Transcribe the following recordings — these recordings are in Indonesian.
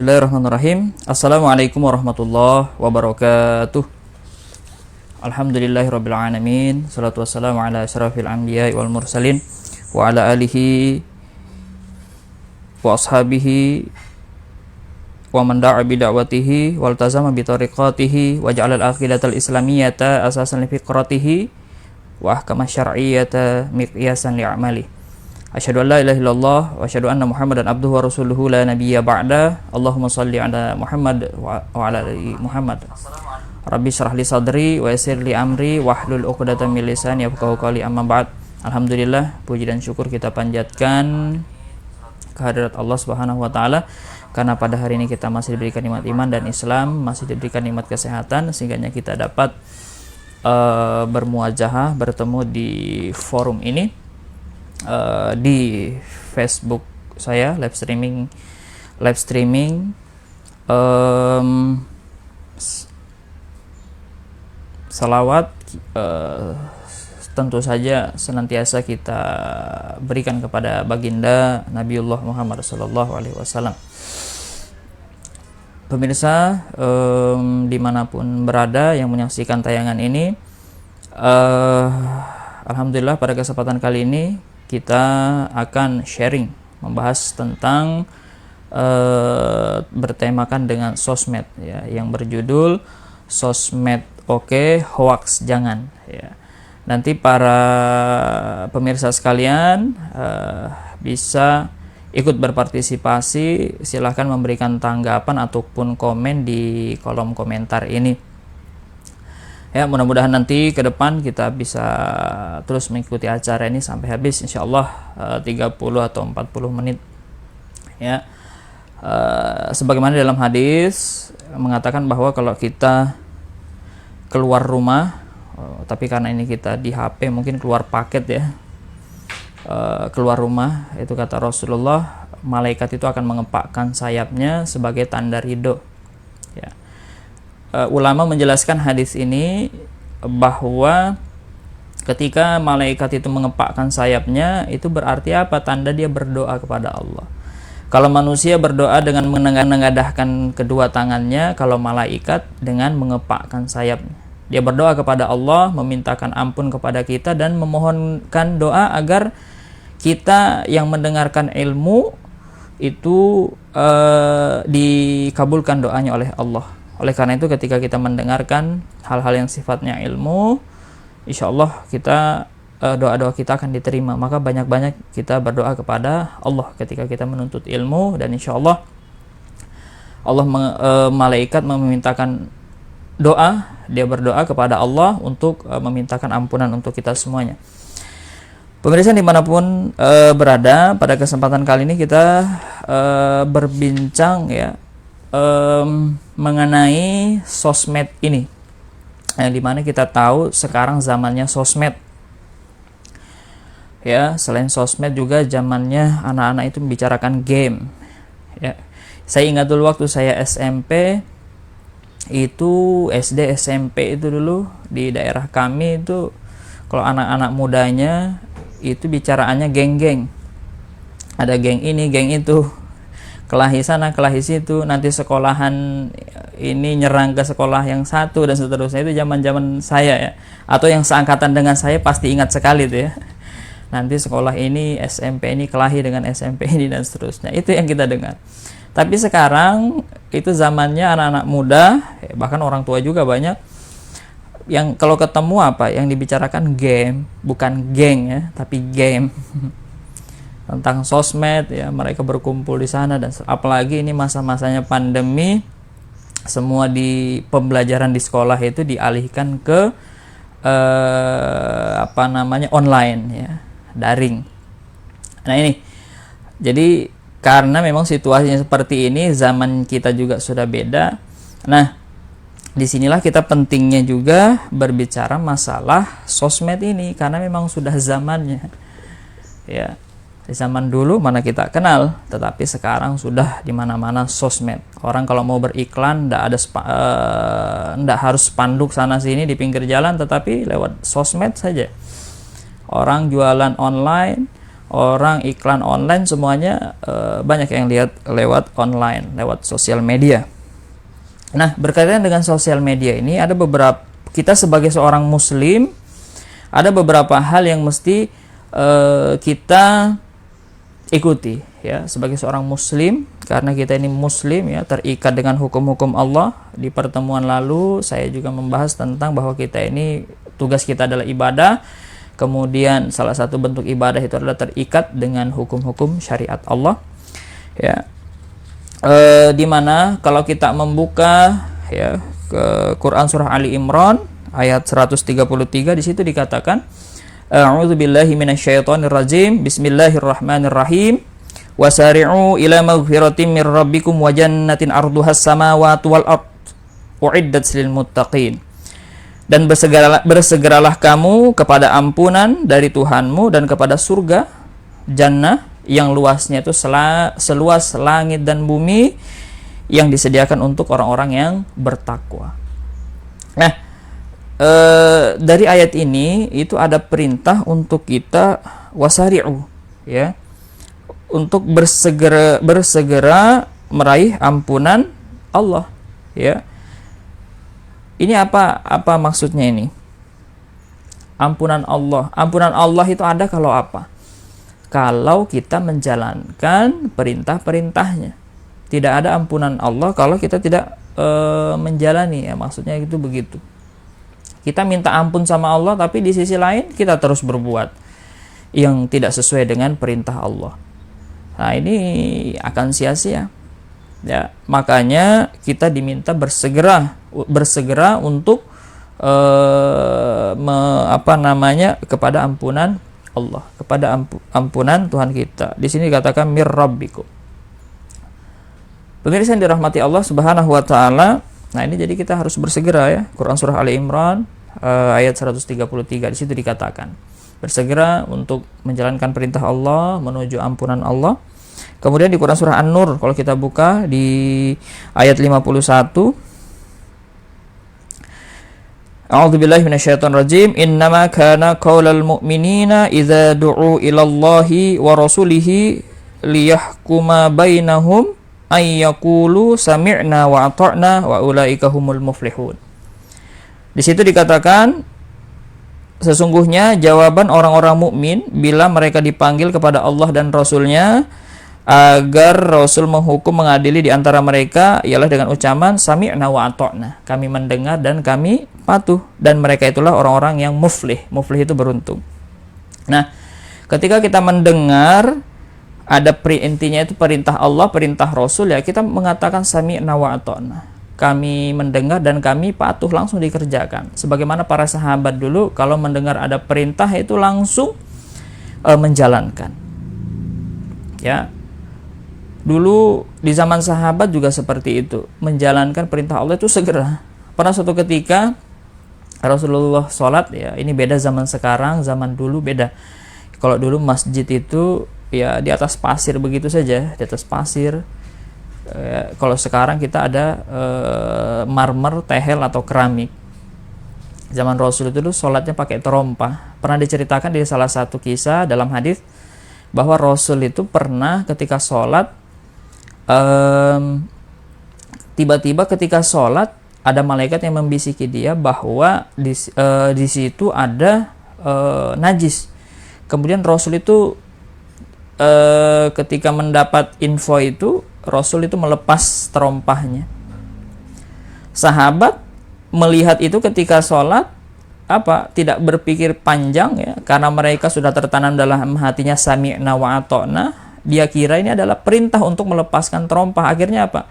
Bismillahirrahmanirrahim. Assalamualaikum warahmatullahi wabarakatuh. Alhamdulillahirabbil alamin. Shalatu wassalamu ala asyrafil anbiya'i wal mursalin wa ala alihi wa ashabihi wa man da'a bi da'watihi wal tazama bi tariqatihi wa ja'ala al-aqidatal islamiyyata asasan li fiqratihi wa ahkama syar'iyyata miqyasan li a'mali. Asyhadu an la ilaha illallah wa asyhadu anna Muhammadan abduhu wa rasuluhu la nabiyya ba'da. Allahumma shalli ala Muhammad wa ala ali Muhammad. Rabbi shrah li sadri wa yassir li amri wahlul 'uqdatam min lisani yafqahu qawli, amma ba'd. Alhamdulillah, puji dan syukur kita panjatkan kehadirat Allah Subhanahu wa taala karena pada hari ini kita masih diberikan nikmat iman dan Islam, masih diberikan nikmat kesehatan sehingga kita dapat bermuajahah, bertemu di forum ini. Di Facebook saya live streaming salawat tentu saja senantiasa kita berikan kepada baginda Nabiullah Muhammad SAW. Pemirsa dimanapun berada yang menyaksikan tayangan ini, alhamdulillah pada kesempatan kali ini kita akan sharing membahas tentang bertemakan dengan sosmed ya, yang berjudul sosmed oke, hoax jangan ya. Nanti para pemirsa sekalian bisa ikut berpartisipasi, silahkan memberikan tanggapan ataupun komen di kolom komentar ini. Ya, mudah-mudahan nanti ke depan kita bisa terus mengikuti acara ini sampai habis, insyaallah 30 atau 40 menit. Ya, sebagaimana dalam hadis mengatakan bahwa kalau kita keluar rumah, tapi karena ini kita di HP mungkin keluar paket ya, keluar rumah itu kata Rasulullah, malaikat itu akan mengepakkan sayapnya sebagai tanda ridho. Ya. Ulama menjelaskan hadis ini bahwa ketika malaikat itu mengepakkan sayapnya itu berarti apa? Tanda dia berdoa kepada Allah. Kalau manusia berdoa dengan menengadahkan kedua tangannya, kalau malaikat dengan mengepakkan sayapnya. Dia berdoa kepada Allah, memintakan ampun kepada kita dan memohonkan doa agar kita yang mendengarkan ilmu itu dikabulkan doanya oleh Allah. Oleh karena itu ketika kita mendengarkan hal-hal yang sifatnya ilmu, insya Allah kita doa-doa kita akan diterima. Maka banyak-banyak kita berdoa kepada Allah ketika kita menuntut ilmu, dan insya Allah malaikat memintakan doa, dia berdoa kepada Allah untuk memintakan ampunan untuk kita semuanya. Pemirsa dimanapun berada, pada kesempatan kali ini kita berbincang ya mengenai sosmed ini, yang dimana kita tahu sekarang zamannya sosmed ya. Selain sosmed juga zamannya anak-anak itu membicarakan game ya. Saya ingat dulu waktu saya SMP itu, SD SMP itu dulu di daerah kami itu kalau anak-anak mudanya itu bicaraannya geng-geng, ada geng ini geng itu, kelahi sana kelahi situ, nanti sekolahan ini nyerang ke sekolah yang satu dan seterusnya. Itu zaman-zaman saya ya, atau yang seangkatan dengan saya pasti ingat sekali tuh ya, nanti sekolah ini SMP ini kelahi dengan SMP ini dan seterusnya. Itu yang kita dengar. Tapi sekarang itu zamannya anak-anak muda, bahkan orang tua juga banyak yang kalau ketemu apa yang dibicarakan game, bukan geng ya, tapi game. Tentang sosmed ya, mereka berkumpul di sana. Dan apalagi ini masa-masanya pandemi, semua di pembelajaran di sekolah itu dialihkan ke online ya, daring. Nah ini jadi karena memang situasinya seperti ini, zaman kita juga sudah beda. Nah disinilah kita pentingnya juga berbicara masalah sosmed ini, karena memang sudah zamannya ya. Di zaman dulu mana kita kenal, tetapi sekarang sudah di mana-mana sosmed. Orang kalau mau beriklan ndak harus spanduk sana sini di pinggir jalan, tetapi lewat sosmed saja. Orang jualan online, orang iklan online semuanya banyak yang lihat lewat online, lewat sosial media. Nah, berkaitan dengan sosial media ini ada beberapa, kita sebagai seorang muslim ada beberapa hal yang mesti kita ikuti ya sebagai seorang muslim, karena kita ini muslim ya, terikat dengan hukum-hukum Allah. Di pertemuan lalu saya juga membahas tentang bahwa kita ini tugas kita adalah ibadah. Kemudian salah satu bentuk ibadah itu adalah terikat dengan hukum-hukum syariat Allah ya. Dimana kalau kita membuka ya ke Quran surah Ali Imran ayat 133, di situ dikatakan a'udzubillahi minasyaitonirrajim, bismillahirrahmanirrahim, wasari'u ila maghfiratin mir rabbikum wa jannatin arduhas samawati wal ard uiddat lil muttaqin. Dan bersegeralah kamu kepada ampunan dari Tuhanmu dan kepada surga jannah yang luasnya itu seluas langit dan bumi, yang disediakan untuk orang-orang yang bertakwa. Nah, dari ayat ini itu ada perintah untuk kita wasari'u ya, untuk bersegera meraih ampunan Allah ya. Ini apa maksudnya ini? Ampunan Allah itu ada kalau apa? Kalau kita menjalankan perintah-perintahnya. Tidak ada ampunan Allah kalau kita tidak menjalani ya, maksudnya itu begitu. Kita minta ampun sama Allah, tapi di sisi lain kita terus berbuat yang tidak sesuai dengan perintah Allah. Nah, ini akan sia-sia. Ya, makanya kita diminta bersegera untuk kepada ampunan Allah, kepada ampunan Tuhan kita. Di sini dikatakan mir rabbikum. Pemirsa yang dirahmati Allah Subhanahu wa taala. Nah, ini jadi kita harus bersegera ya. Quran surah Ali Imran ayat 133, di situ dikatakan bersegera untuk menjalankan perintah Allah, menuju ampunan Allah. Kemudian di Quran surah An-Nur, kalau kita buka di ayat 51, A'udzubillahi minasyaitonirrajim, innama kana qaulal mu'minina idza du'u ilallahi wa rasulihi liyahkuma bainahum ay yaqulu sami'na wa ata'na wa ulaika humul muflihun. Di situ dikatakan sesungguhnya jawaban orang-orang mukmin bila mereka dipanggil kepada Allah dan Rasulnya agar Rasul menghukum mengadili di antara mereka ialah dengan ucapan sami'na wa ata'na, kami mendengar dan kami patuh, dan mereka itulah orang-orang yang muflih itu beruntung. Nah, ketika kita mendengar ada intinya itu perintah Allah, perintah Rasul ya, kita mengatakan sami'na wa ata'na, kami mendengar dan kami patuh, langsung dikerjakan. Sebagaimana para sahabat dulu kalau mendengar ada perintah itu langsung menjalankan. Ya. Dulu di zaman sahabat juga seperti itu, menjalankan perintah Allah itu segera. Pernah suatu ketika Rasulullah sholat ya, ini beda zaman sekarang, zaman dulu beda. Kalau dulu masjid itu ya di atas pasir begitu saja, di atas pasir. Kalau sekarang kita ada marmer, tehel atau keramik. Zaman Rasul itu dulu sholatnya pakai terompah. Pernah diceritakan di salah satu kisah dalam hadis bahwa Rasul itu pernah ketika sholat, tiba-tiba ketika sholat ada malaikat yang membisiki dia bahwa di situ ada najis. Kemudian Rasul itu ketika mendapat info itu, Rasul itu melepas terompahnya. Sahabat melihat itu ketika sholat tidak berpikir panjang ya, karena mereka sudah tertanam dalam hatinya sami'na wa ata'na. Dia kira ini adalah perintah untuk melepaskan terompah. Akhirnya apa?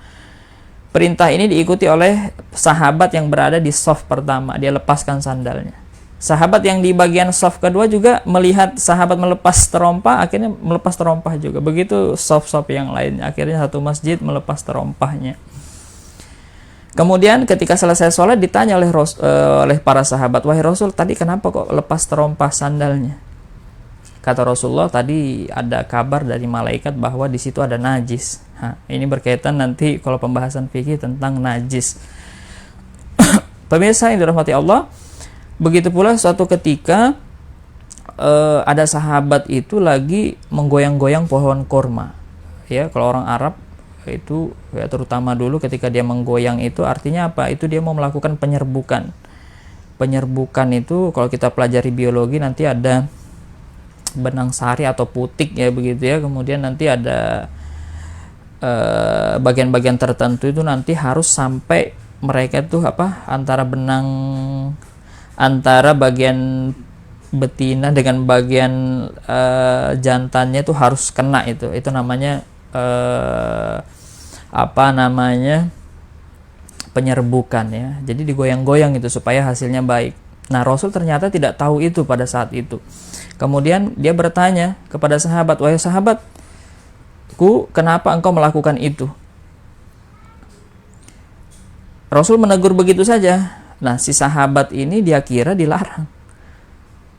Perintah ini diikuti oleh sahabat yang berada di shaf pertama, dia lepaskan sandalnya. Sahabat yang di bagian shaf kedua juga melihat sahabat melepas terompah, akhirnya melepas terompah juga. Begitu shaf-shaf yang lain, akhirnya satu masjid melepas terompahnya. Kemudian ketika selesai sholat ditanya oleh para sahabat, wahai Rasul, tadi kenapa kok lepas terompah sandalnya? Kata Rasulullah, tadi ada kabar dari malaikat bahwa di situ ada najis. Ini berkaitan nanti kalau pembahasan fikih tentang najis. Pemirsa yang dirahmati Allah, begitu pula suatu ketika ada sahabat itu lagi menggoyang-goyang pohon kurma. Ya, kalau orang Arab itu ya, terutama dulu ketika dia menggoyang itu artinya apa? Itu dia mau melakukan penyerbukan. Penyerbukan itu kalau kita pelajari biologi nanti ada benang sari atau putik ya begitu ya. Kemudian nanti ada bagian-bagian tertentu itu nanti harus sampai mereka tuh apa? Antara bagian betina dengan bagian jantannya itu harus kena itu namanya penyerbukan ya. Jadi digoyang-goyang itu supaya hasilnya baik. Nah, Rasul ternyata tidak tahu itu pada saat itu. Kemudian dia bertanya kepada sahabat, "Wahai sahabatku, kenapa engkau melakukan itu?" Rasul menegur begitu saja. Nah, si sahabat ini dia kira dilarang.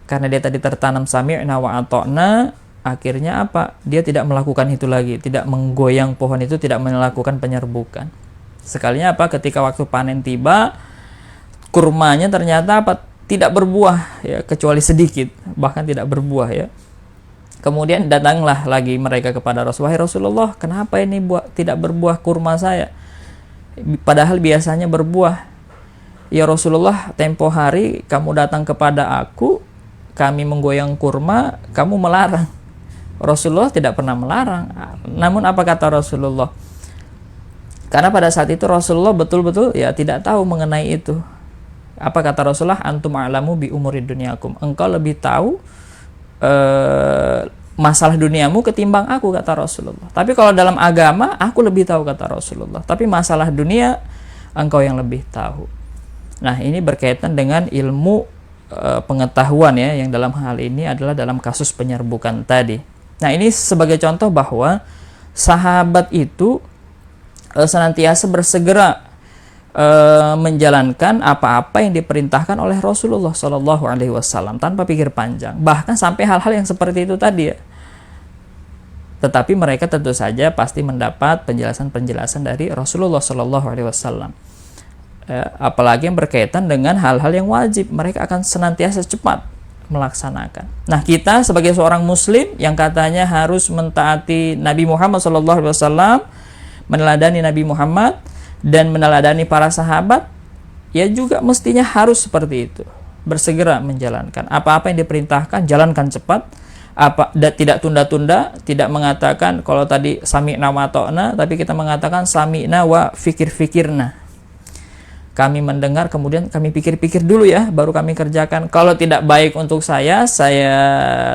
Karena dia tadi tertanam sami'na wa ata'na, akhirnya apa? Dia tidak melakukan itu lagi, tidak menggoyang pohon itu, tidak melakukan penyerbukan. Sekalinya apa? Ketika waktu panen tiba, kurmanya ternyata apa? Tidak berbuah ya, kecuali sedikit, bahkan tidak berbuah ya. Kemudian datanglah lagi mereka kepada Rasulullah, "Wahai Rasulullah, kenapa ini tidak berbuah kurma saya? Padahal biasanya berbuah." "Ya Rasulullah, tempo hari kamu datang kepada aku, kami menggoyang kurma, kamu melarang." Rasulullah tidak pernah melarang. Namun apa kata Rasulullah? Karena pada saat itu Rasulullah betul-betul ya tidak tahu mengenai itu. Apa kata Rasulullah? "Antum a'lamu bi umuri dunyakum." Engkau lebih tahu masalah duniamu ketimbang aku, kata Rasulullah. Tapi kalau dalam agama aku lebih tahu, kata Rasulullah. Tapi masalah dunia engkau yang lebih tahu. Nah, ini berkaitan dengan ilmu pengetahuan ya, yang dalam hal ini adalah dalam kasus penyerbukan tadi. Nah, ini sebagai contoh bahwa sahabat itu senantiasa bersegera menjalankan apa-apa yang diperintahkan oleh Rasulullah Shallallahu Alaihi Wasallam tanpa pikir panjang, bahkan sampai hal-hal yang seperti itu tadi ya. Tetapi mereka tentu saja pasti mendapat penjelasan-penjelasan dari Rasulullah Shallallahu Alaihi Wasallam. Apalagi yang berkaitan dengan hal-hal yang wajib, mereka akan senantiasa cepat melaksanakan. Nah, kita sebagai seorang Muslim yang katanya harus mentaati Nabi Muhammad Shallallahu Alaihi Wasallam, meneladani Nabi Muhammad dan meneladani para sahabat, ya juga mestinya harus seperti itu, bersegera menjalankan apa-apa yang diperintahkan, jalankan cepat, tidak tunda-tunda, tidak mengatakan kalau tadi sami'na wa ta'na, tapi kita mengatakan sami'na wa fikir-fikirna. Kami mendengar kemudian kami pikir-pikir dulu ya, baru kami kerjakan. Kalau tidak baik untuk saya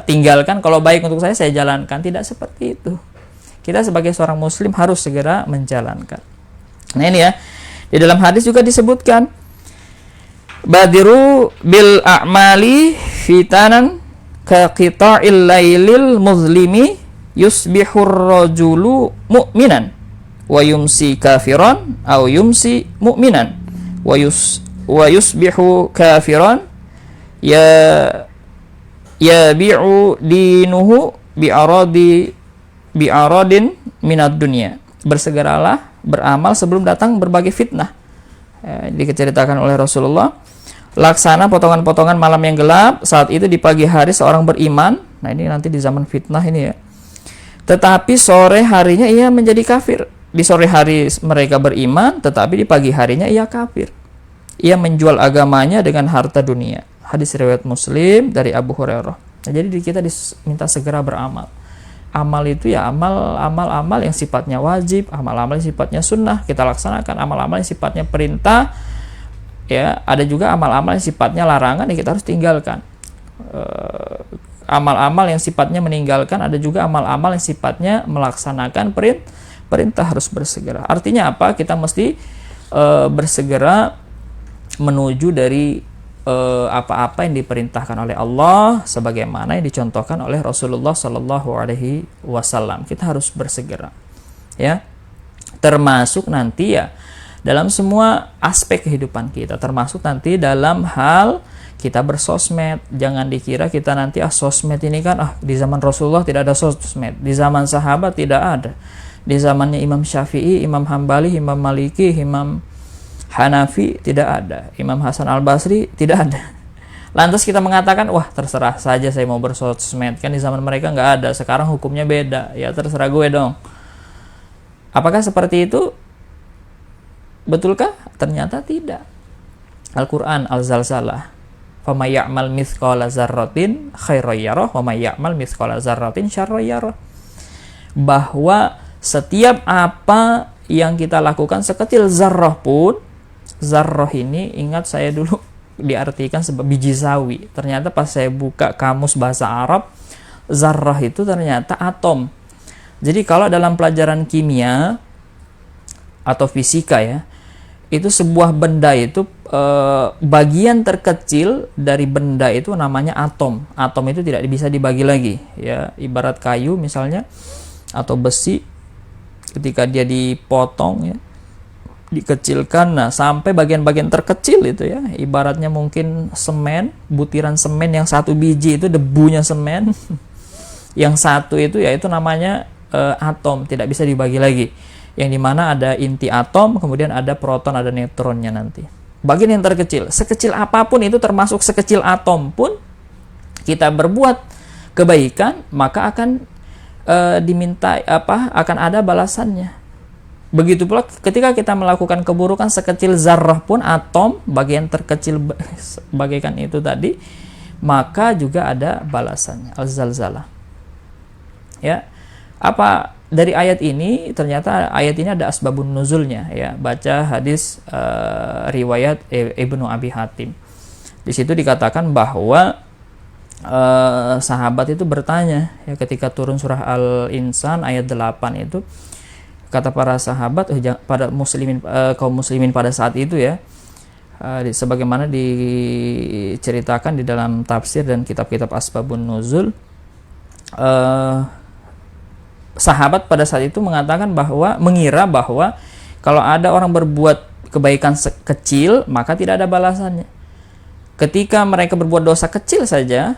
tinggalkan, kalau baik untuk saya jalankan. Tidak seperti itu. Kita sebagai seorang Muslim harus segera menjalankan. Nah, ini ya, di dalam hadis juga disebutkan, badiru bil a'mali fitanan ka qita'il lailil muzlimi yusbihur rajulu mu'minan wa yumsi kafiran aw yumsi mu'minan wa yusbihu kafiran yabi'u dinuhu bi'aradin minad dunya. Bersegeralah beramal sebelum datang berbagai fitnah. Diceritakan oleh Rasulullah, laksana potongan-potongan malam yang gelap, saat itu di pagi hari seorang beriman. Nah, ini nanti di zaman fitnah ini ya. Tetapi sore harinya ia menjadi kafir. Di sore hari mereka beriman, tetapi di pagi harinya ia kafir. Ia menjual agamanya dengan harta dunia. Hadis riwayat Muslim dari Abu Hurairah. Nah, jadi kita diminta segera beramal. Amal itu ya amal yang sifatnya wajib, amal-amal yang sifatnya sunnah kita laksanakan, amal-amal yang sifatnya perintah ya, ada juga amal-amal yang sifatnya larangan yang kita harus tinggalkan. Amal-amal yang sifatnya meninggalkan, ada juga amal-amal yang sifatnya melaksanakan perintah harus bersegera. Artinya apa? Kita mesti bersegera menuju dari apa-apa yang diperintahkan oleh Allah sebagaimana yang dicontohkan oleh Rasulullah Sallallahu Alaihi Wasallam. Kita harus bersegera, ya. Termasuk nanti ya dalam semua aspek kehidupan kita, termasuk nanti dalam hal kita bersosmed. Jangan dikira kita nanti sosmed ini kan di zaman Rasulullah tidak ada sosmed, di zaman sahabat tidak ada, di zamannya Imam Syafi'i, Imam Hambali, Imam Maliki, Imam Hanafi tidak ada, Imam Hasan Al-Basri tidak ada. Lantas kita mengatakan, wah terserah saja saya mau bersosmed, kan di zaman mereka nggak ada, sekarang hukumnya beda, ya terserah gue dong. Apakah seperti itu? Betulkah? Ternyata tidak. Al-Quran Al-Zalzalah, faman ya'mal mithqala dzarratin khairan yarah wa may ya'mal mithqala dzarratin syarran yarah. Bahwa setiap apa yang kita lakukan sekecil zarrah pun, zarrah ini ingat saya dulu diartikan sebagai biji sawi. Ternyata pas saya buka kamus bahasa Arab, zarrah itu ternyata atom. Jadi kalau dalam pelajaran kimia atau fisika ya, itu sebuah benda itu bagian terkecil dari benda itu namanya atom. Atom itu tidak bisa dibagi lagi ya, ibarat kayu misalnya atau besi, ketika dia dipotong ya, dikecilkan, nah sampai bagian-bagian terkecil itu ya, ibaratnya mungkin semen, butiran semen yang satu biji itu debunya semen yang satu itu ya itu namanya atom, tidak bisa dibagi lagi, yang dimana ada inti atom, kemudian ada proton, ada neutronnya nanti. Bagian yang terkecil, sekecil apapun itu termasuk sekecil atom pun, kita berbuat kebaikan maka akan diminta akan ada balasannya. Begitu pula ketika kita melakukan keburukan, sekecil zarrah pun, atom, bagian terkecil bagaikan itu tadi, maka juga ada balasannya. Al-Zalzalah. Ya. Apa dari ayat ini? Ternyata ayat ini ada asbabun nuzulnya ya. Baca hadis riwayat Ibnu Abi Hatim. Di situ dikatakan bahwa sahabat itu bertanya ya, ketika turun surah Al-Insan ayat 8 itu, kata para sahabat, pada muslimin, kaum muslimin pada saat itu ya, sebagaimana diceritakan di dalam tafsir dan kitab-kitab asbabun nuzul, sahabat pada saat itu mengatakan bahwa, mengira bahwa kalau ada orang berbuat kebaikan kecil maka tidak ada balasannya. Ketika mereka berbuat dosa kecil saja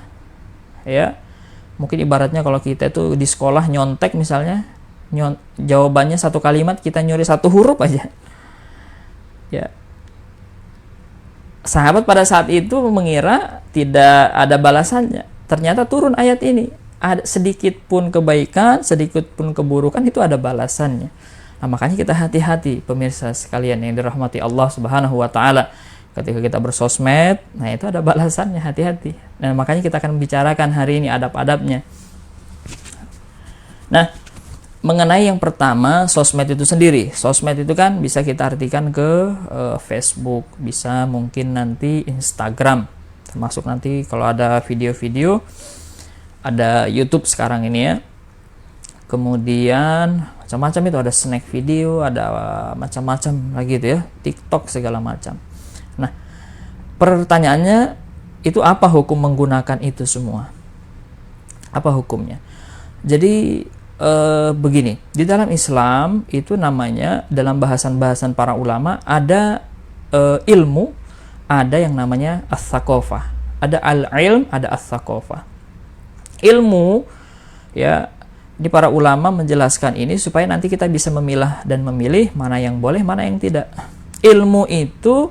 ya, mungkin ibaratnya kalau kita itu di sekolah nyontek misalnya, jawabannya satu kalimat, kita nyuri satu huruf aja ya, sahabat pada saat itu mengira tidak ada balasannya. Ternyata turun ayat ini, ada sedikit pun kebaikan, sedikit pun keburukan itu ada balasannya. Nah, makanya kita hati-hati pemirsa sekalian yang dirahmati Allah Subhanahu wa taala. Ketika kita bersosmed, nah itu ada balasannya, hati-hati. Nah, makanya kita akan membicarakan hari ini adab-adabnya. Nah, mengenai yang pertama, sosmed itu sendiri. Sosmed itu kan bisa kita artikan ke Facebook, bisa mungkin nanti Instagram, termasuk nanti kalau ada video-video, ada YouTube sekarang ini ya. Kemudian macam-macam itu, ada snack video, ada macam-macam lagi itu ya, TikTok segala macam. Nah, pertanyaannya itu apa hukum menggunakan itu semua? Apa hukumnya? Jadi begini, di dalam Islam itu namanya, dalam bahasan-bahasan para ulama ada ilmu, ada yang namanya as-saqafah, ada al-ilm, ada as-saqafah. Ilmu ya, di para ulama menjelaskan ini supaya nanti kita bisa memilah dan memilih mana yang boleh, mana yang tidak. Ilmu itu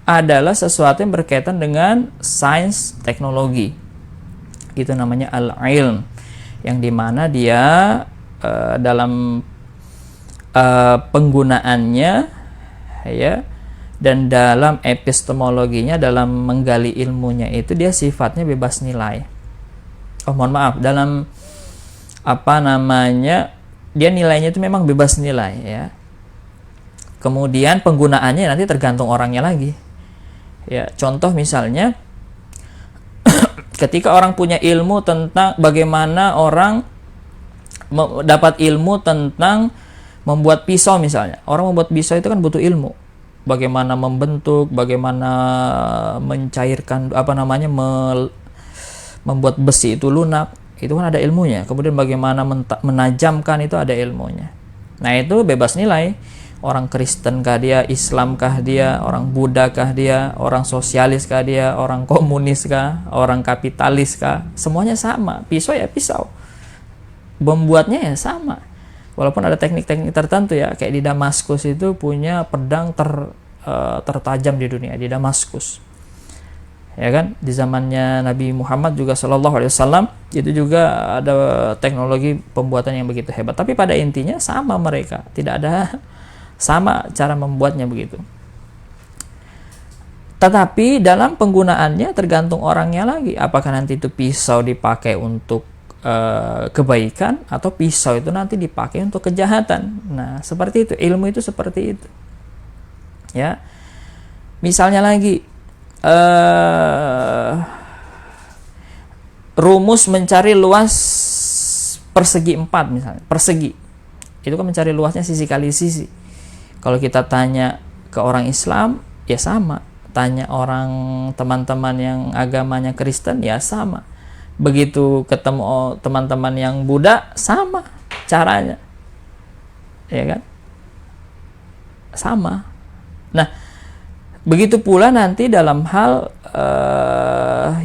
adalah sesuatu yang berkaitan dengan sains teknologi, itu namanya al-ilm, yang dimana dia dalam penggunaannya ya, dan dalam epistemologinya, dalam menggali ilmunya itu dia sifatnya bebas nilai. Mohon maaf, dalam dia nilainya itu memang bebas nilai ya. Kemudian penggunaannya nanti tergantung orangnya lagi ya. Contoh misalnya ketika orang punya ilmu tentang bagaimana orang dapat ilmu tentang membuat pisau misalnya. Orang membuat pisau itu kan butuh ilmu. Bagaimana membentuk, bagaimana mencairkan, membuat besi itu lunak, itu kan ada ilmunya. Kemudian bagaimana menajamkan, itu ada ilmunya. Nah, itu bebas nilai. Orang Kristen kah dia, Islam kah dia, orang Buddha kah dia, orang sosialis kah dia, orang komunis kah, orang kapitalis kah, semuanya sama. Pisau ya pisau, membuatnya ya sama. Walaupun ada teknik-teknik tertentu ya, kayak di Damaskus itu punya pedang tertajam di dunia, di Damaskus ya kan? Di zamannya Nabi Muhammad juga Shallallahu Alaihi Wasallam itu juga ada teknologi pembuatan yang begitu hebat. Tapi pada intinya sama mereka, tidak ada sama cara membuatnya begitu. Tetapi dalam penggunaannya tergantung orangnya lagi. Apakah nanti itu pisau dipakai untuk kebaikan atau pisau itu nanti dipakai untuk kejahatan. Nah, seperti itu. Ilmu itu seperti itu. Ya. Misalnya lagi rumus mencari luas persegi 4 misalnya. Persegi. Itu kan mencari luasnya sisi kali sisi. Kalau kita tanya ke orang Islam, ya sama. Tanya orang teman-teman yang agamanya Kristen, ya sama. Begitu ketemu teman-teman yang Buddha, sama caranya, ya kan? Sama. Nah, begitu pula nanti dalam hal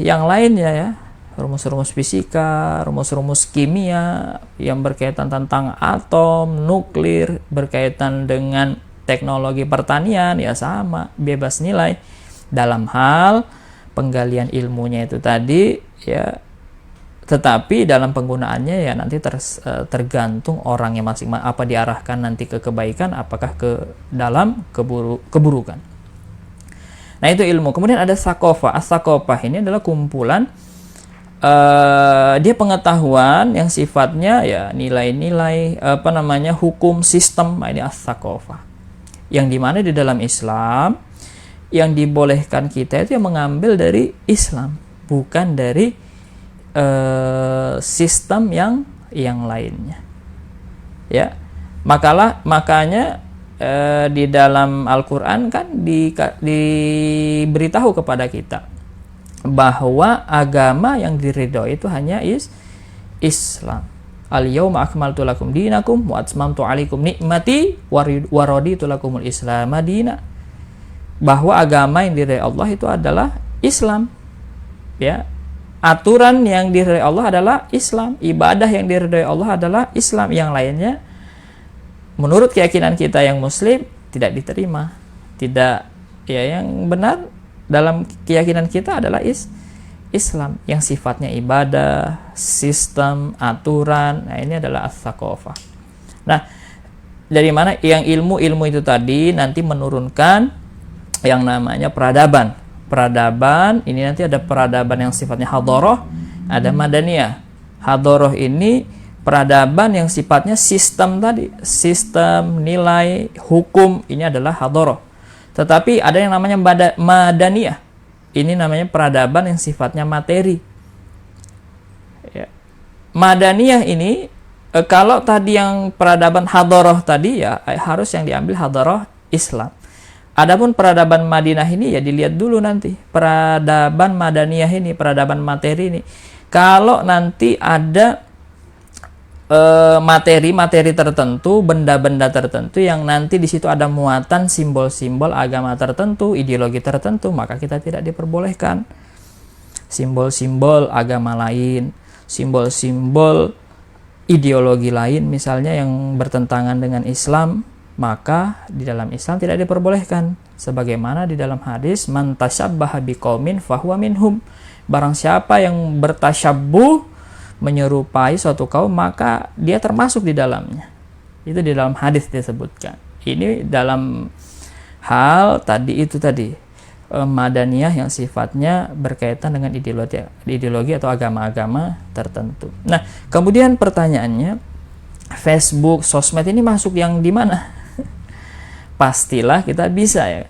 yang lainnya ya, rumus-rumus fisika, rumus-rumus kimia yang berkaitan tentang atom, nuklir, berkaitan dengan teknologi pertanian, ya sama, bebas nilai. Dalam hal penggalian ilmunya itu tadi, ya. Tetapi dalam penggunaannya ya nanti tergantung orangnya masing-masing, apa diarahkan nanti ke kebaikan, apakah ke dalam keburukan. Nah, itu ilmu. Kemudian ada sakofah. As-sakofah ini adalah kumpulan dia pengetahuan yang sifatnya ya nilai-nilai hukum sistem. Nah, ini as-sakofah. Yang dimana di dalam Islam yang dibolehkan kita itu yang mengambil dari Islam, bukan dari sistem yang lainnya, ya. Makanya di dalam Al-Quran kan diberitahu kepada kita bahwa agama yang diridhoi itu hanya Islam. Al-yauma akmaltu lakum dinakum wa atmamtu alaikum nikmati wa raditu lakumul Islam madina. Bahwa agama yang diridhoi Allah itu adalah Islam, ya. Aturan yang diridhoi Allah adalah Islam, ibadah yang diridhoi Allah adalah Islam. Yang lainnya menurut keyakinan kita yang muslim tidak diterima. Tidak, ya, yang benar dalam keyakinan kita adalah Islam yang sifatnya ibadah, sistem, aturan. Nah, ini adalah as-sakofah. Nah, dari mana yang ilmu itu tadi nanti menurunkan yang namanya peradaban. Peradaban ini nanti ada peradaban yang sifatnya hadharah, ada madaniyah. Hadharah ini peradaban yang sifatnya sistem tadi, sistem, nilai, hukum, ini adalah hadharah. Tetapi ada yang namanya madaniyah. Ini namanya peradaban yang sifatnya materi. Ya. Madaniyah ini kalau tadi yang peradaban hadharah tadi ya harus yang diambil hadharah Islam. Adapun peradaban Madinah ini ya dilihat dulu nanti. Peradaban Madaniyah ini, peradaban materi ini. Kalau nanti ada materi-materi tertentu, benda-benda tertentu yang nanti di situ ada muatan simbol-simbol agama tertentu, ideologi tertentu, maka kita tidak diperbolehkan. Simbol-simbol agama lain, simbol-simbol ideologi lain misalnya yang bertentangan dengan Islam, maka di dalam Islam tidak diperbolehkan. Sebagaimana di dalam hadis, man tasyabbaha biqaumin fahuwa minhum. Barang siapa yang bertasyabbuh, menyerupai suatu kaum, maka dia termasuk di dalamnya. Itu di dalam hadis disebutkan. Ini dalam hal tadi Madaniyah yang sifatnya berkaitan dengan ideologi atau agama-agama tertentu. Nah, kemudian pertanyaannya, Facebook, sosmed ini masuk yang di mana? Pastilah kita bisa ya.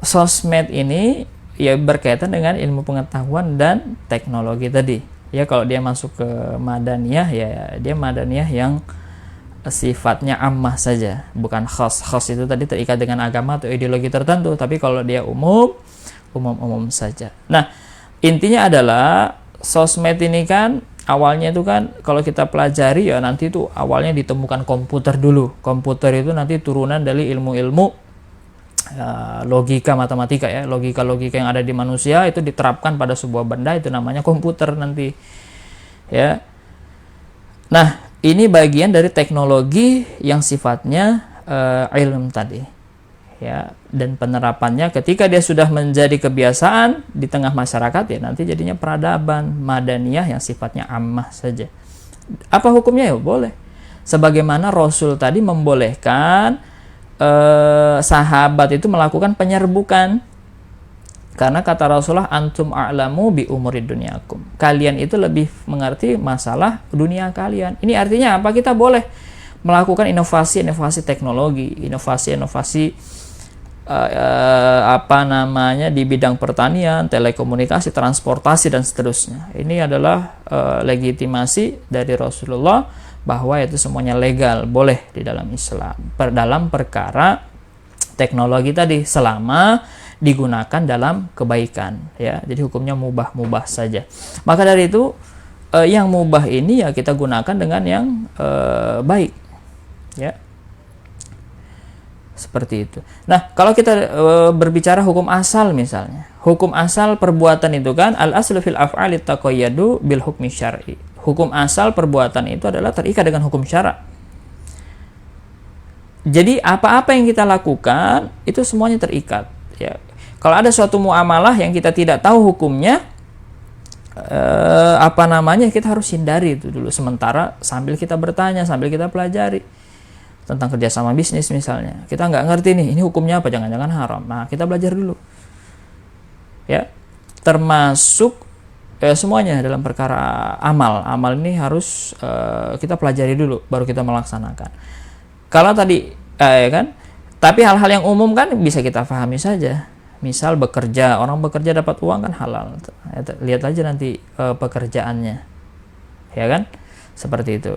Sosmed ini ya berkaitan dengan ilmu pengetahuan dan teknologi tadi. Ya kalau dia masuk ke Madaniyah ya dia Madaniyah yang sifatnya ammah saja, bukan khas. Khas itu tadi terikat dengan agama atau ideologi tertentu, tapi kalau dia umum saja. Nah, intinya adalah sosmed ini kan awalnya itu kan kalau kita pelajari ya nanti itu awalnya ditemukan komputer dulu. Komputer itu nanti turunan dari ilmu-ilmu logika matematika ya. Logika-logika yang ada di manusia itu diterapkan pada sebuah benda, itu namanya komputer nanti. Ya. Nah, ini bagian dari teknologi yang sifatnya ilmu tadi. ya, dan penerapannya ketika dia sudah menjadi kebiasaan di tengah masyarakat, ya nanti jadinya peradaban madaniyah yang sifatnya ammah saja. Apa hukumnya? Ya boleh, sebagaimana Rasul tadi membolehkan sahabat itu melakukan penyerbukan, karena kata Rasulullah, antum a'lamu bi umuri dunyakum, kalian itu lebih mengerti masalah dunia kalian. Ini artinya apa? Kita boleh melakukan inovasi-inovasi teknologi, inovasi-inovasi di bidang pertanian, telekomunikasi, transportasi, dan seterusnya. Ini adalah legitimasi dari Rasulullah bahwa itu semuanya legal, boleh di dalam Islam, dalam perkara teknologi tadi, selama digunakan dalam kebaikan, ya. Jadi hukumnya mubah saja. Maka dari itu yang mubah ini ya kita gunakan dengan yang baik, ya. Seperti itu. Nah, kalau kita berbicara hukum asal misalnya, hukum asal perbuatan itu kan al-aslu fil af'ali taqayyadu bil hukmi syar'i. Hukum asal perbuatan itu adalah terikat dengan hukum syara'. Jadi apa-apa yang kita lakukan itu semuanya terikat, ya. Kalau ada suatu muamalah yang kita tidak tahu hukumnya, kita harus hindari itu dulu sementara, sambil kita bertanya, sambil kita pelajari tentang kerjasama bisnis misalnya. Kita nggak ngerti nih, ini hukumnya apa, jangan-jangan haram. Nah, kita belajar dulu, ya. Termasuk semuanya dalam perkara amal. Amal ini harus kita pelajari dulu, baru kita melaksanakan. Kalau tadi, kan, tapi hal-hal yang umum kan bisa kita pahami saja. Misal bekerja, orang bekerja dapat uang kan halal. Lihat aja nanti pekerjaannya, ya kan? Seperti itu.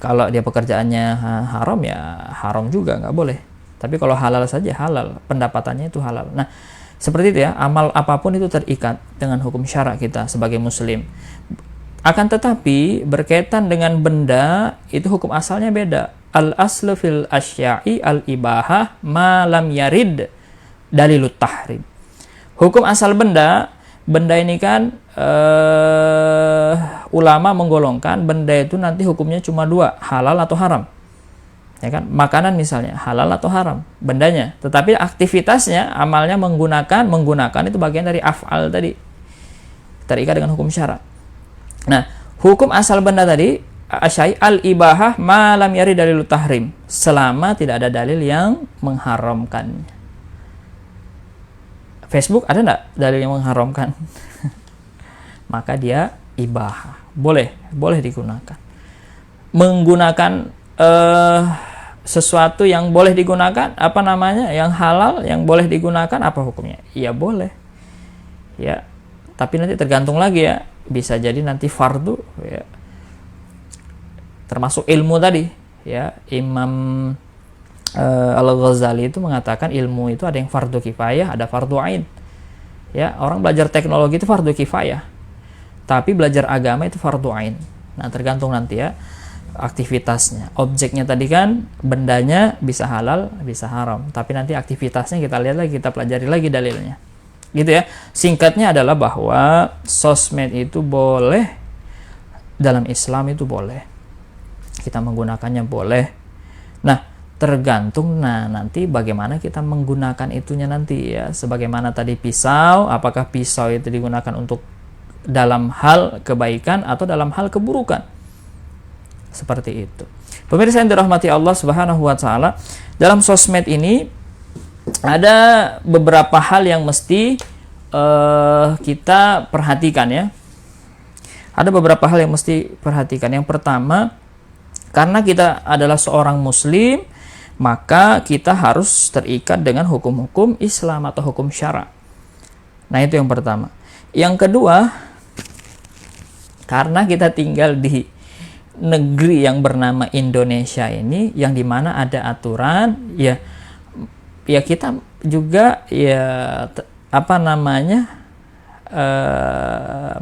Kalau dia pekerjaannya haram, ya haram juga, nggak boleh. Tapi kalau halal saja halal, pendapatannya itu halal. Nah, seperti itu ya, amal apapun itu terikat dengan hukum syara kita sebagai muslim. Akan tetapi berkaitan dengan benda, itu hukum asalnya beda. Al-aslu fil asya'i al-ibahah ma lam yarid dalilut tahrim. Hukum asal benda ini kan ulama menggolongkan benda itu nanti hukumnya cuma dua, halal atau haram. Ya kan? Makanan misalnya halal atau haram bendanya, tetapi aktivitasnya, amalnya menggunakan itu bagian dari af'al tadi, terikat dengan hukum syara'. Nah, hukum asal benda tadi asyai al-ibahah ma lam yarid dalilut tahrim, selama tidak ada dalil yang mengharamkannya. Facebook ada nggak dalil yang mengharamkan? Maka dia ibahah, boleh digunakan. Menggunakan sesuatu yang boleh digunakan, yang halal yang boleh digunakan, apa hukumnya? Iya boleh, ya. Tapi nanti tergantung lagi ya, bisa jadi nanti fardu, ya. Termasuk ilmu tadi, ya. Imam Al-Ghazali itu mengatakan ilmu itu ada yang fardu kifayah, ada fardu ain. Ya, orang belajar teknologi itu fardu kifayah, tapi belajar agama itu fardu ain. Nah, tergantung nanti ya aktivitasnya. Objeknya tadi kan bendanya bisa halal, bisa haram, tapi nanti aktivitasnya kita lihat lagi, kita pelajari lagi dalilnya. Gitu ya. Singkatnya adalah bahwa sosmed itu boleh, dalam Islam itu boleh. Kita menggunakannya boleh. Nah, tergantung nanti bagaimana kita menggunakan itunya nanti ya. Sebagaimana tadi pisau, apakah pisau itu digunakan untuk dalam hal kebaikan atau dalam hal keburukan. Seperti itu. Pemirsa yang dirahmati Allah Subhanahu wa taala, dalam sosmed ini ada beberapa hal yang mesti kita perhatikan ya. Ada beberapa hal yang mesti perhatikan. Yang pertama, karena kita adalah seorang muslim, maka kita harus terikat dengan hukum-hukum Islam atau hukum syara'. Nah, itu yang pertama. Yang kedua, karena kita tinggal di negeri yang bernama Indonesia ini, yang dimana ada aturan, ya kita juga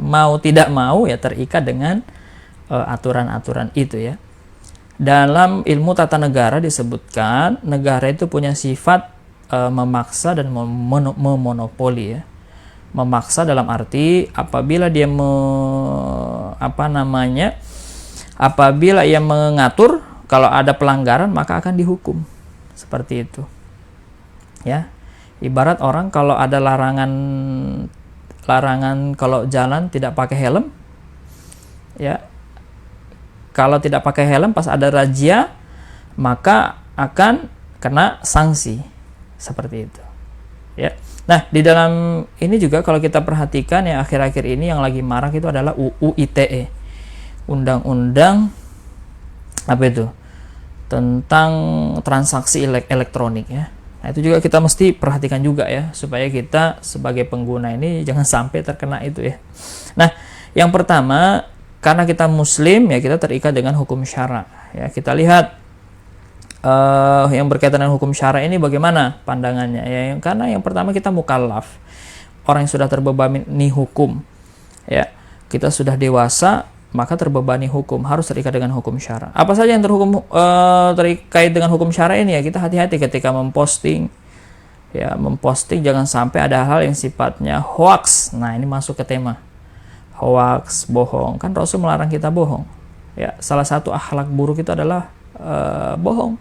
mau tidak mau ya terikat dengan aturan-aturan itu ya. Dalam ilmu tata negara disebutkan negara itu punya sifat memaksa dan memonopoli ya. Memaksa dalam arti apabila dia apabila ia mengatur, kalau ada pelanggaran maka akan dihukum. Seperti itu. Ya, ibarat orang kalau ada larangan kalau jalan tidak pakai helm, ya, kalau tidak pakai helm pas ada razia maka akan kena sanksi seperti itu, ya. Nah, di dalam ini juga kalau kita perhatikan ya, akhir-akhir ini yang lagi marak itu adalah UU ITE, undang-undang apa itu, tentang transaksi elektronik, ya. Nah, itu juga kita mesti perhatikan juga ya, supaya kita sebagai pengguna ini jangan sampai terkena itu ya. Nah, yang pertama, karena kita muslim ya, kita terikat dengan hukum syara ya. Kita lihat yang berkaitan dengan hukum syara ini bagaimana pandangannya ya. Karena yang pertama, kita mukallaf, orang yang sudah terbebani hukum ya. Kita sudah dewasa, maka terbebani hukum, harus terikat dengan hukum syara. Apa saja yang terkait dengan hukum syara ini ya, kita hati-hati ketika memposting ya. Memposting jangan sampai ada hal yang sifatnya hoax. Nah, ini masuk ke tema hoax, bohong. Kan Rasul melarang kita bohong ya. Salah satu akhlak buruk itu adalah bohong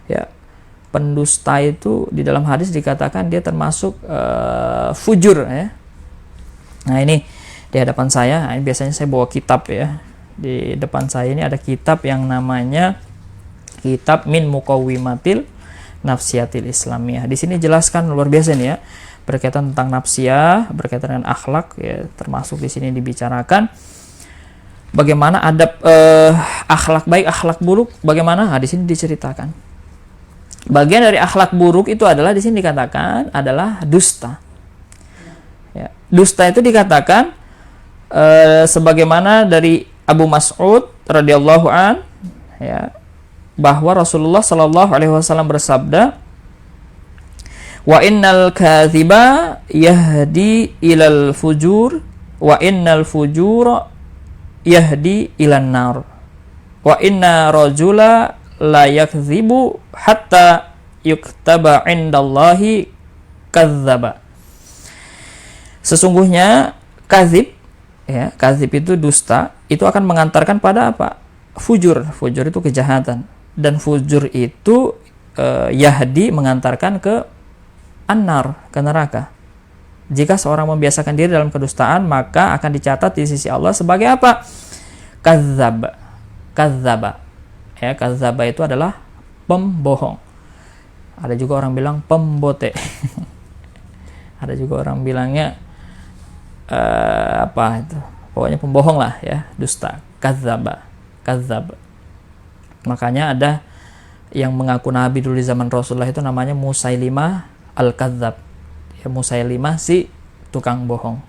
ya. Pendusta itu di dalam hadis dikatakan dia termasuk fujur ya. Nah, ini di hadapan saya, ini biasanya saya bawa kitab ya. Di depan saya ini ada kitab yang namanya Kitab Min Muqawwimatil Nafsiyatil Islamiyah. Di sini jelaskan luar biasa nih ya, berkaitan tentang nafsiyah, berkaitan dengan akhlak ya, termasuk di sini dibicarakan bagaimana adab akhlak baik, akhlak buruk, bagaimana. Nah, di sini diceritakan. Bagian dari akhlak buruk itu adalah di sini dikatakan adalah dusta. Ya, dusta itu dikatakan sebagaimana dari Abu Mas'ud radhiyallahu an ya, bahwa Rasulullah shallallahu alaihi wasallam bersabda, wa innal kadhiba yahdi ilal fujur wa innal fujura yahdi ilan nar wa inna rajula la yakdzibu hatta yuktaba indallahi kadzdzaba. Sesungguhnya kadzib ya, kadzib itu dusta, itu akan mengantarkan pada apa? Fujur. Fujur itu kejahatan, dan fujur itu yahdi, mengantarkan ke annar, ke neraka. Jika seorang membiasakan diri dalam kedustaan, maka akan dicatat di sisi Allah sebagai apa? Kadzdzab. Kadzdzaba. Ya, kadzdzaba itu adalah pembohong. Ada juga orang bilang pembote. Ada juga orang bilangnya apa itu, pokoknya pembohong lah ya, dusta, kadzdzaba, kadzdzab. Makanya ada yang mengaku nabi dulu di zaman Rasulullah itu namanya Musailimah al-Kadzdzab ya, Musailimah si tukang bohong.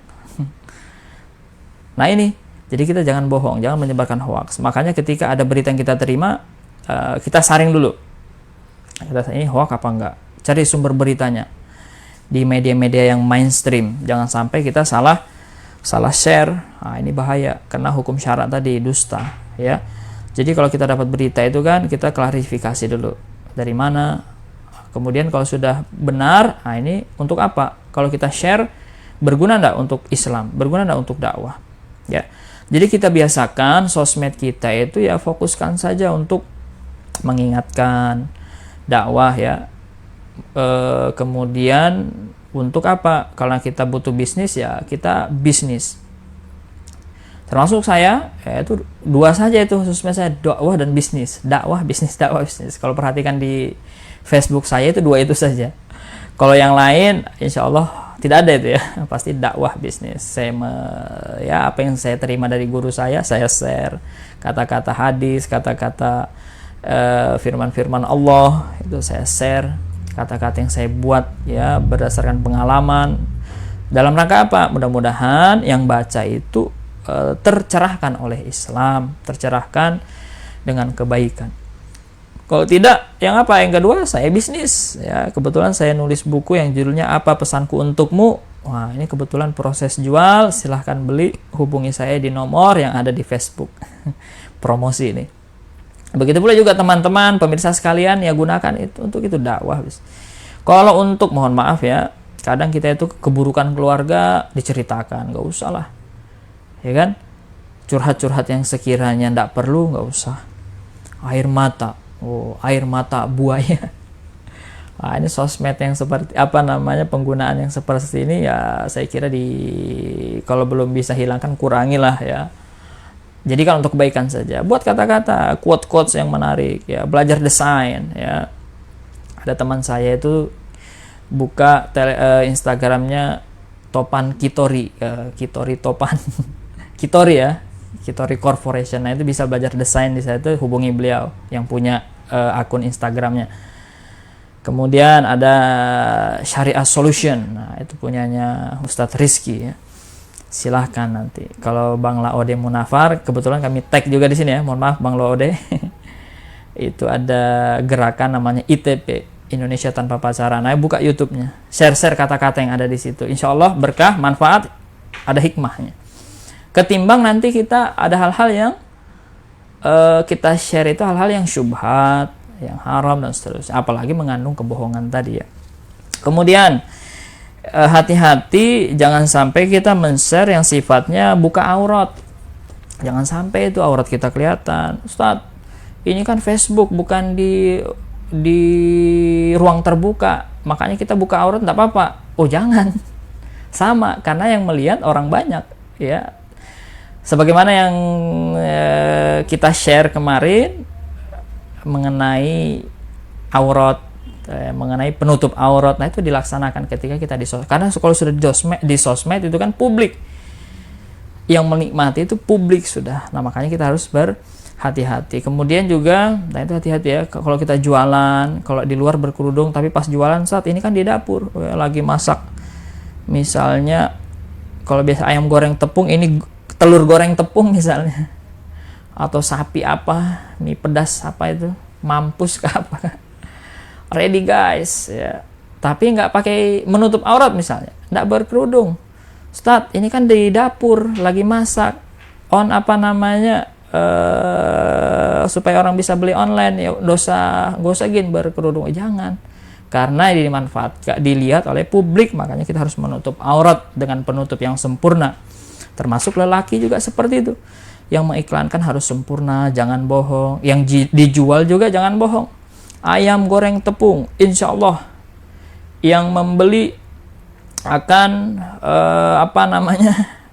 Nah, ini jadi kita jangan bohong, jangan menyebarkan hoax. Makanya ketika ada berita yang kita terima, kita saring dulu, kita ini hoax apa enggak, cari sumber beritanya di media-media yang mainstream. Jangan sampai kita salah share. Nah, ini bahaya, kena hukum syarat tadi, dusta ya. Jadi kalau kita dapat berita itu kan, kita klarifikasi dulu dari mana, kemudian kalau sudah benar, nah ini untuk apa, kalau kita share, berguna enggak untuk Islam, berguna enggak untuk dakwah ya. Jadi kita biasakan sosmed kita itu ya, fokuskan saja untuk mengingatkan, dakwah ya. Kemudian untuk apa? Kalau kita butuh bisnis ya, kita bisnis. Termasuk saya ya, itu dua saja itu sosmed saya, dakwah dan bisnis. Dakwah, bisnis, dakwah, bisnis. Kalau perhatikan di Facebook saya itu dua itu saja. Kalau yang lain insya Allah tidak ada itu ya. Pasti dakwah, bisnis. Ya, apa yang saya terima dari guru saya share. Kata-kata hadis, kata-kata firman-firman Allah itu saya share. Kata-kata yang saya buat ya berdasarkan pengalaman, dalam rangka apa? Mudah-mudahan yang baca itu tercerahkan oleh Islam, tercerahkan dengan kebaikan. Kalau tidak, yang apa? Yang kedua, saya bisnis ya. Kebetulan saya nulis buku yang judulnya Apa Pesanku Untukmu. Wah, ini kebetulan proses jual, silahkan beli, hubungi saya di nomor yang ada di Facebook. Promosi ini. Begitu pula juga teman-teman pemirsa sekalian, ya gunakan itu untuk itu dakwah. Kalau untuk, mohon maaf ya, kadang kita itu keburukan keluarga diceritakan, nggak usah lah, ya kan? Curhat-curhat yang sekiranya nggak perlu, nggak usah. Air mata buaya, Nah, ini sosmed yang seperti apa namanya, penggunaan yang seperti ini ya saya kira kalau belum bisa hilangkan kurangilah ya. Jadi kalau untuk kebaikan saja, buat kata-kata, quote-quotes yang menarik ya, belajar desain ya. Ada teman saya itu buka Instagramnya Topan Kitori, Kitori Topan, Kitori ya, Kitori Corporation. Nah itu bisa belajar desain di sana, itu hubungi beliau yang punya akun Instagramnya. Kemudian ada Syariah Solution, nah itu punyanya Ustadz Rizky ya. Silahkan nanti. Kalau Bang Laode Munafar, kebetulan kami tag juga di sini ya. Mohon maaf Bang Laode. Itu ada gerakan namanya ITP, Indonesia Tanpa Pacaran. Nah, buka YouTube-nya. Share-share kata-kata yang ada di situ. Insya Allah berkah, manfaat, ada hikmahnya. Ketimbang nanti kita ada hal-hal yang kita share itu hal-hal yang syubhat, yang haram dan seterusnya, apalagi mengandung kebohongan tadi ya. Kemudian hati-hati jangan sampai kita men-share yang sifatnya buka aurat. Jangan sampai itu aurat kita kelihatan. Ustaz, ini kan Facebook, bukan di ruang terbuka, makanya kita buka aurat enggak apa-apa. Oh jangan. Sama, karena yang melihat orang banyak ya. Sebagaimana yang kita share kemarin mengenai aurat, mengenai penutup aurat, nah itu dilaksanakan ketika kita di sosmed. Karena kalau sudah di sosmed itu kan publik, yang menikmati itu publik sudah. Nah makanya kita harus berhati-hati. Kemudian juga, nah itu hati-hati ya, kalau kita jualan, kalau di luar berkerudung, tapi pas jualan saat ini kan di dapur lagi masak, misalnya kalau biasa ayam goreng tepung, ini telur goreng tepung misalnya, atau sapi apa, mie pedas apa itu, mampus ke apa, ready guys ya, tapi nggak pakai menutup aurat misalnya, nggak berkerudung. Ustaz, ini kan di dapur lagi masak, on apa namanya, supaya orang bisa beli online ya, gak usah gin berkerudung. Jangan, karena ini dimanfaatkan, dilihat oleh publik, makanya kita harus menutup aurat dengan penutup yang sempurna. Termasuk lelaki juga seperti itu, yang mengiklankan harus sempurna, jangan bohong. Yang dijual juga jangan bohong. Ayam goreng tepung, insya Allah yang membeli akan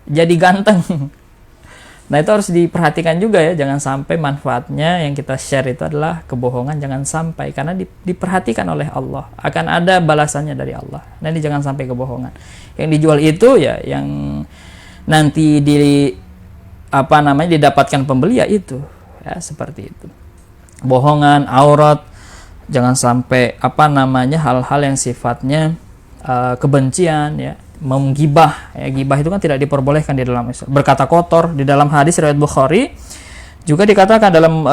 jadi ganteng. Nah itu harus diperhatikan juga ya, jangan sampai manfaatnya yang kita share itu adalah kebohongan, jangan sampai, karena diperhatikan oleh Allah, akan ada balasannya dari Allah. Nah ini jangan sampai kebohongan. Yang dijual itu ya yang nanti didapatkan pembeli ya itu ya, seperti itu. Bohongan, aurat, jangan sampai hal-hal yang sifatnya kebencian ya, menggibah ya. Gibah itu kan tidak diperbolehkan di dalam Islam. Berkata kotor, di dalam hadis riwayat Bukhari juga dikatakan, dalam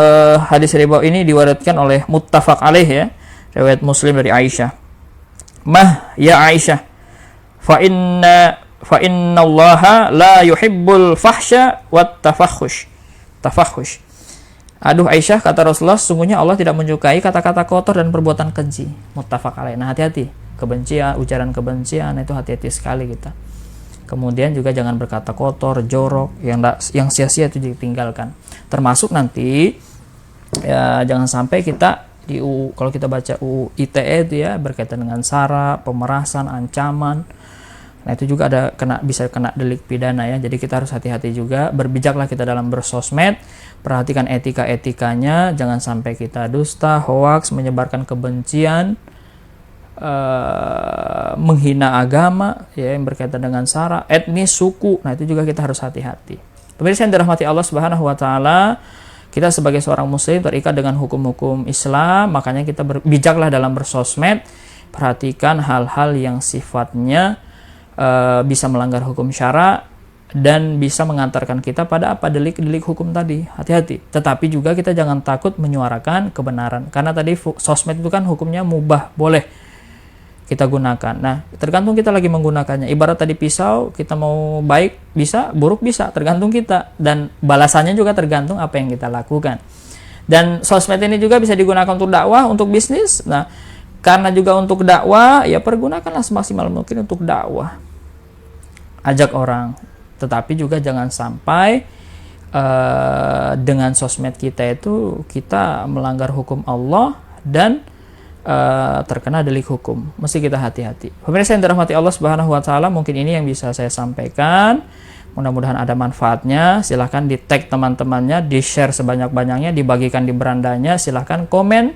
hadis riwayat ini diwariatkan oleh muttafaq alaih ya, riwayat Muslim dari Aisyah. Mah ya Aisyah, fa inna Allaha la yuhibbul fahsya wat tafakhush. Aduh Aisyah, kata Rasulullah, sungguhnya Allah tidak menyukai kata-kata kotor dan perbuatan keji. Muttafaq alaih. Nah hati-hati, kebencian, ujaran kebencian itu hati-hati sekali kita. Kemudian juga jangan berkata kotor, jorok, yang sia-sia itu ditinggalkan. Termasuk nanti ya, jangan sampai kita kalau kita baca UU ITE itu ya, berkaitan dengan sara, pemerasan, ancaman. Nah itu juga bisa kena delik pidana ya. Jadi kita harus hati-hati juga, berbijaklah kita dalam bersosmed, perhatikan etika-etikanya, jangan sampai kita dusta, hoaks, menyebarkan kebencian, menghina agama ya, yang berkaitan dengan sara, etnis, suku. Nah itu juga kita harus hati-hati. Pemirsa yang dirahmati Allah Subhanahu wa taala, kita sebagai seorang muslim terikat dengan hukum-hukum Islam, makanya kita bijaklah dalam bersosmed, perhatikan hal-hal yang sifatnya bisa melanggar hukum syara dan bisa mengantarkan kita pada delik-delik hukum tadi. Hati-hati. Tetapi juga kita jangan takut menyuarakan kebenaran, karena tadi sosmed itu kan hukumnya mubah, boleh kita gunakan. Nah tergantung kita lagi menggunakannya. Ibarat tadi pisau, kita mau baik bisa, buruk bisa, tergantung kita, dan balasannya juga tergantung apa yang kita lakukan. Dan sosmed ini juga bisa digunakan untuk dakwah, untuk bisnis. Nah karena juga untuk dakwah ya, pergunakanlah semaksimal mungkin untuk dakwah, ajak orang. Tetapi juga jangan sampai dengan sosmed kita itu kita melanggar hukum Allah dan terkena delik hukum. Mesti kita hati-hati. Pemirsa yang dirahmati Allah Subhanahu wa taala, mungkin ini yang bisa saya sampaikan. Mudah-mudahan ada manfaatnya. Silahkan di-tag teman-temannya, di-share sebanyak-banyaknya, dibagikan di berandanya. Silahkan komen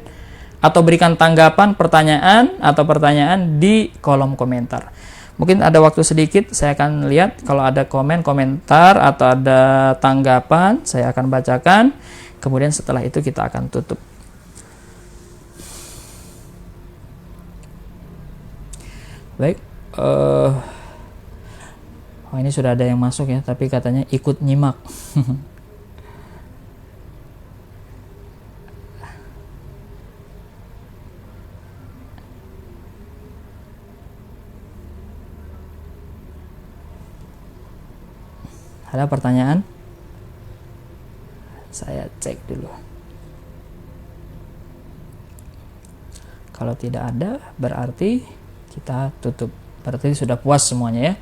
atau berikan tanggapan, pertanyaan di kolom komentar. Mungkin ada waktu sedikit, saya akan lihat kalau ada komentar atau ada tanggapan, saya akan bacakan. Kemudian setelah itu kita akan tutup. Baik, ini sudah ada yang masuk ya, tapi katanya ikut nyimak. Ada pertanyaan? Saya cek dulu. Kalau tidak ada, berarti kita tutup. Berarti sudah puas semuanya ya.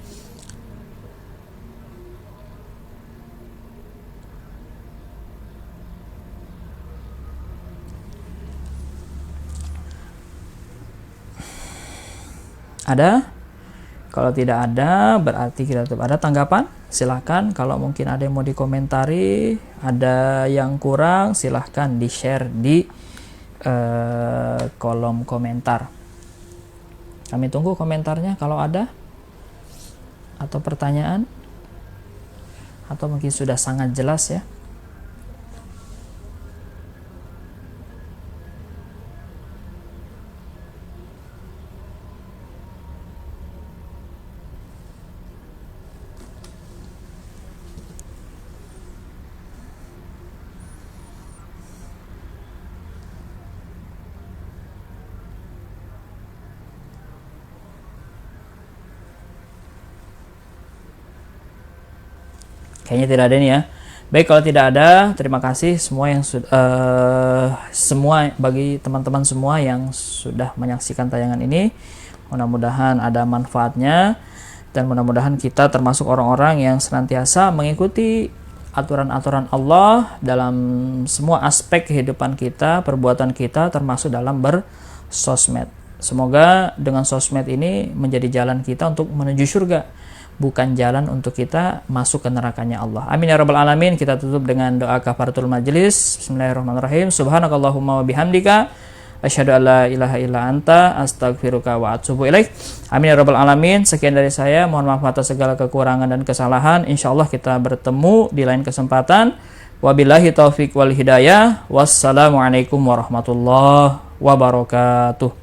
Ada? Kalau tidak ada, berarti kita tutup. Ada tanggapan? Silahkan. Kalau mungkin ada yang mau dikomentari, ada yang kurang, silahkan di-share di kolom komentar. Kami tunggu komentarnya kalau ada, atau pertanyaan, atau mungkin sudah sangat jelas ya. Kayaknya tidak ada nih ya. Baik, kalau tidak ada, terima kasih semua yang semua bagi teman-teman semua yang sudah menyaksikan tayangan ini. Mudah-mudahan ada manfaatnya dan mudah-mudahan kita termasuk orang-orang yang senantiasa mengikuti aturan-aturan Allah dalam semua aspek kehidupan kita, perbuatan kita, termasuk dalam bersosmed. Semoga dengan sosmed ini menjadi jalan kita untuk menuju surga, bukan jalan untuk kita masuk ke nerakanya Allah. Amin ya rabbal alamin. Kita tutup dengan doa kafaratul majelis. Bismillahirrahmanirrahim. Subhanakallahumma wa bihamdika asyhadu an la ilaha illa anta astaghfiruka wa atubu ilaik. Amin ya rabbal alamin. Sekian dari saya. Mohon maaf atas segala kekurangan dan kesalahan. Insyaallah kita bertemu di lain kesempatan. Wabillahi taufik wal hidayah. Wassalamualaikum warahmatullahi wabarakatuh.